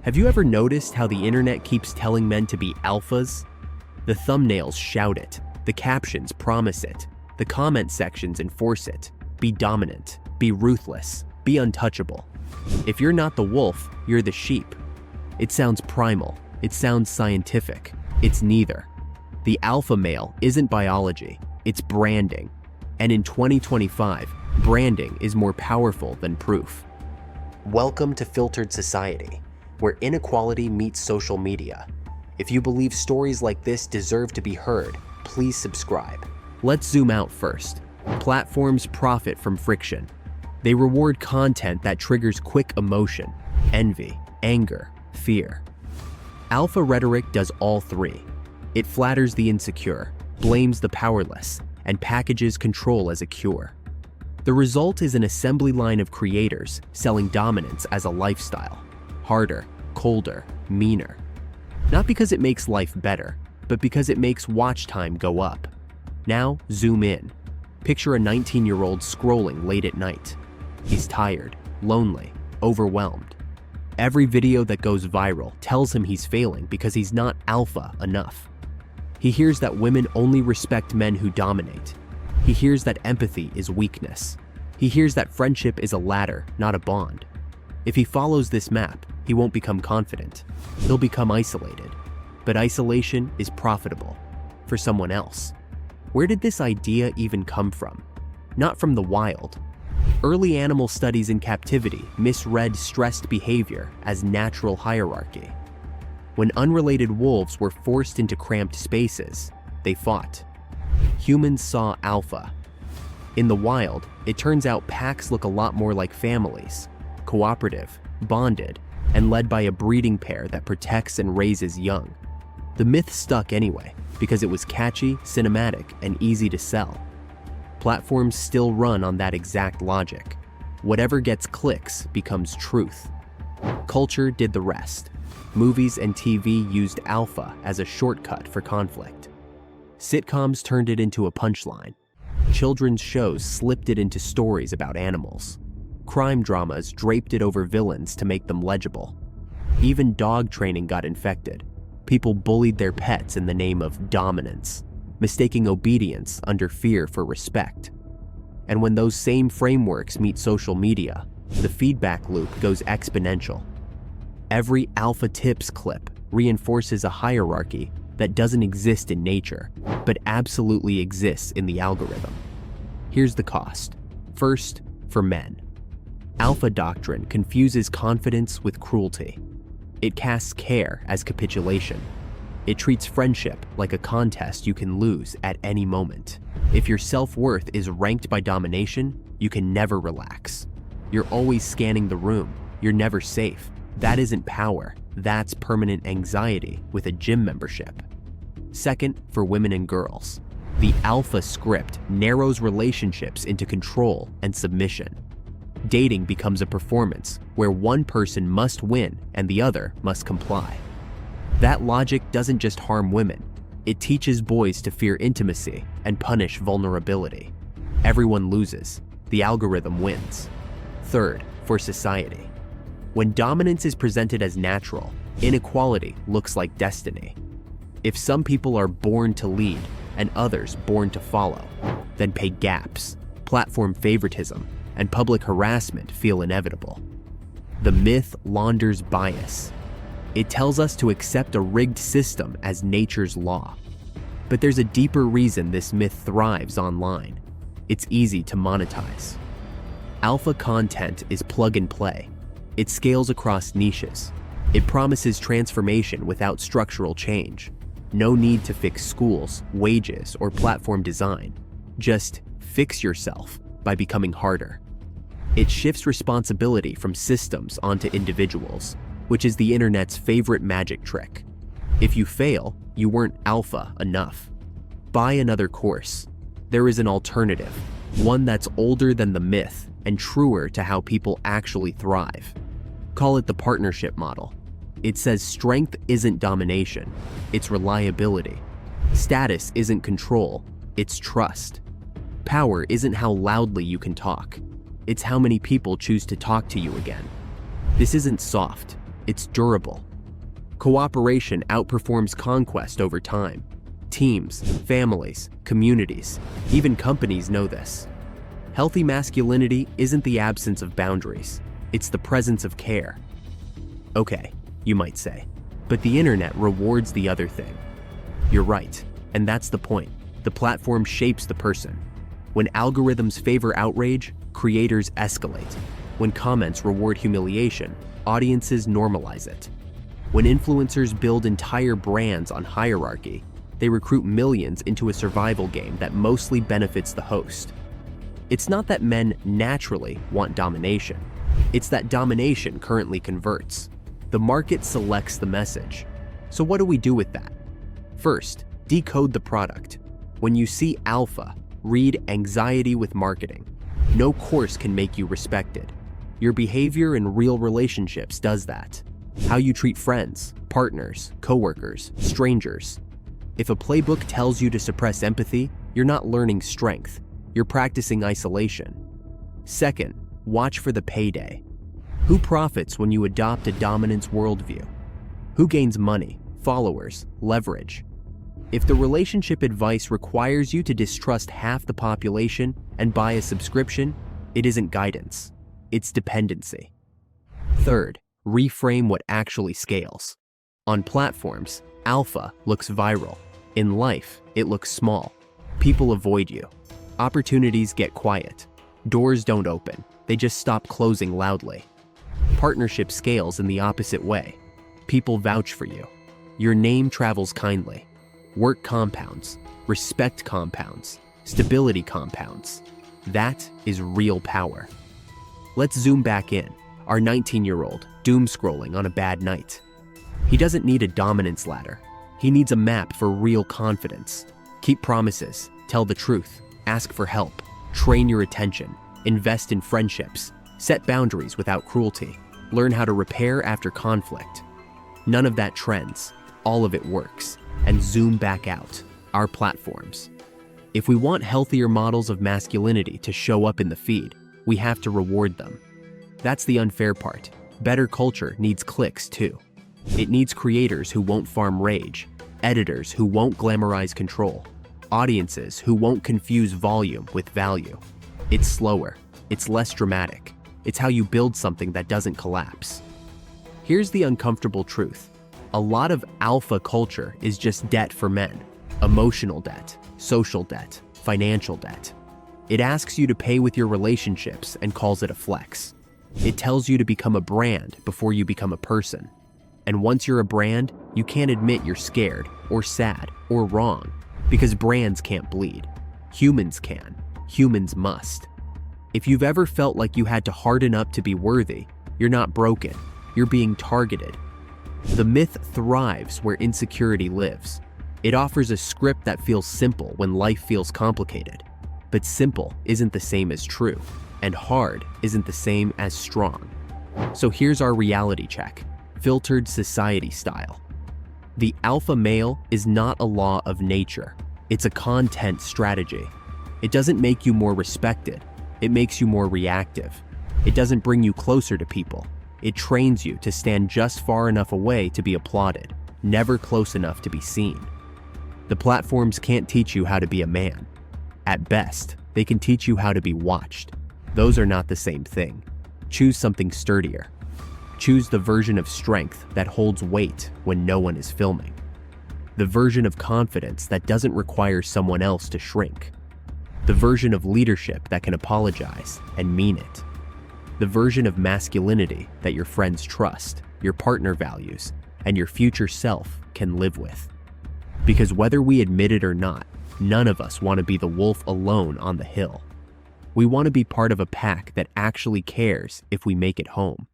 Have you ever noticed how the internet keeps telling men to be alphas? The thumbnails shout it, the captions promise it, the comment sections enforce it. Be dominant, be ruthless, be untouchable. If you're not the wolf, you're the sheep. It sounds primal, it sounds scientific, it's neither. The alpha male isn't biology, it's branding. And in 2025, branding is more powerful than proof. Welcome to Filtered Society, where inequality meets social media. If you believe stories like this deserve to be heard, please subscribe. Let's zoom out first. Platforms profit from friction. They reward content that triggers quick emotion, envy, anger, fear. Alpha rhetoric does all three. It flatters the insecure, blames the powerless, and packages control as a cure. The result is an assembly line of creators selling dominance as a lifestyle. Harder, colder, meaner. Not because it makes life better, but because it makes watch time go up. Now, zoom in. Picture a 19-year-old scrolling late at night. He's tired, lonely, overwhelmed. Every video that goes viral tells him he's failing because he's not alpha enough. He hears that women only respect men who dominate. He hears that empathy is weakness. He hears that friendship is a ladder, not a bond. If he follows this map, he won't become confident. He'll become isolated. But isolation is profitable for someone else. Where did this idea even come from? Not from the wild. Early animal studies in captivity misread stressed behavior as natural hierarchy. When unrelated wolves were forced into cramped spaces, they fought. Humans saw alpha. In the wild, it turns out packs look a lot more like families, cooperative, bonded, and led by a breeding pair that protects and raises young. The myth stuck anyway, because it was catchy, cinematic, and easy to sell. Platforms still run on that exact logic. Whatever gets clicks becomes truth. Culture did the rest. Movies and TV used alpha as a shortcut for conflict. Sitcoms turned it into a punchline. Children's shows slipped it into stories about animals. Crime dramas draped it over villains to make them legible. Even dog training got infected. People bullied their pets in the name of dominance, mistaking obedience under fear for respect. And when those same frameworks meet social media, the feedback loop goes exponential. Every alpha tips clip reinforces a hierarchy that doesn't exist in nature, but absolutely exists in the algorithm. Here's the cost. First, for men. Alpha doctrine confuses confidence with cruelty. It casts care as capitulation. It treats friendship like a contest you can lose at any moment. If your self-worth is ranked by domination, you can never relax. You're always scanning the room. You're never safe. That isn't power. That's permanent anxiety with a gym membership. Second, for women and girls. The alpha script narrows relationships into control and submission. Dating becomes a performance where one person must win and the other must comply. That logic doesn't just harm women. It teaches boys to fear intimacy and punish vulnerability. Everyone loses. The algorithm wins. Third, for society. When dominance is presented as natural, inequality looks like destiny. If some people are born to lead and others born to follow, then pay gaps, platform favoritism, and public harassment feel inevitable. The myth launders bias. It tells us to accept a rigged system as nature's law. But there's a deeper reason this myth thrives online. It's easy to monetize. Alpha content is plug and play. It scales across niches. It promises transformation without structural change. No need to fix schools, wages, or platform design. Just fix yourself by becoming harder. It shifts responsibility from systems onto individuals, which is the internet's favorite magic trick. If you fail, you weren't alpha enough. Buy another course. There is an alternative, one that's older than the myth and truer to how people actually thrive. Call it the partnership model. It says strength isn't domination, it's reliability. Status isn't control, it's trust. Power isn't how loudly you can talk, it's how many people choose to talk to you again. This isn't soft, It's durable. Cooperation outperforms conquest over time. Teams, families, communities, even companies know this. Healthy masculinity isn't the absence of boundaries, it's the presence of care. Okay, you might say, but the internet rewards the other thing. You're right, and that's the point. The platform shapes the person. When algorithms favor outrage, creators escalate. When comments reward humiliation, audiences normalize it. When influencers build entire brands on hierarchy, they recruit millions into a survival game that mostly benefits the host. It's not that men naturally want domination. It's that domination currently converts. The market selects the message. So what do we do with that? First, decode the product. When you see alpha, read anxiety with marketing. No course can make you respected. Your behavior in real relationships does that. How you treat friends, partners, coworkers, strangers. If a playbook tells you to suppress empathy, you're not learning strength. You're practicing isolation. Second, watch for the payday. Who profits when you adopt a dominance worldview? Who gains money, followers, leverage? If the relationship advice requires you to distrust half the population and buy a subscription, it isn't guidance, it's dependency. Third, reframe what actually scales. On platforms, alpha looks viral. In life, it looks small. People avoid you. Opportunities get quiet. Doors don't open, they just stop closing loudly. Partnership scales in the opposite way. People vouch for you. Your name travels kindly. Work compounds, respect compounds, stability compounds. That is real power. Let's zoom back in. Our 19-year-old, doom scrolling on a bad night. He doesn't need a dominance ladder. He needs a map for real confidence. Keep promises, tell the truth, ask for help, train your attention, invest in friendships, set boundaries without cruelty, learn how to repair after conflict. None of that trends, all of it works. And zoom back out, our platforms. If we want healthier models of masculinity to show up in the feed, we have to reward them. That's the unfair part. Better culture needs clicks too. It needs creators who won't farm rage, editors who won't glamorize control, audiences who won't confuse volume with value. It's slower, it's less dramatic. It's how you build something that doesn't collapse. Here's the uncomfortable truth. A lot of alpha culture is just debt for men. Emotional debt, social debt, financial debt. It asks you to pay with your relationships and calls it a flex. It tells you to become a brand before you become a person. And once you're a brand, you can't admit you're scared or sad or wrong because brands can't bleed. Humans can. Humans must. If you've ever felt like you had to harden up to be worthy, you're not broken. You're being targeted. The myth thrives where insecurity lives. It offers a script that feels simple when life feels complicated. But simple isn't the same as true, and hard isn't the same as strong. So here's our reality check, filtered society style. The alpha male is not a law of nature. It's a content strategy. It doesn't make you more respected. It makes you more reactive. It doesn't bring you closer to people. It trains you to stand just far enough away to be applauded, never close enough to be seen. The platforms can't teach you how to be a man. At best, they can teach you how to be watched. Those are not the same thing. Choose something sturdier. Choose the version of strength that holds weight when no one is filming. The version of confidence that doesn't require someone else to shrink. The version of leadership that can apologize and mean it. The version of masculinity that your friends trust, your partner values, and your future self can live with. Because whether we admit it or not, none of us want to be the wolf alone on the hill. We want to be part of a pack that actually cares if we make it home.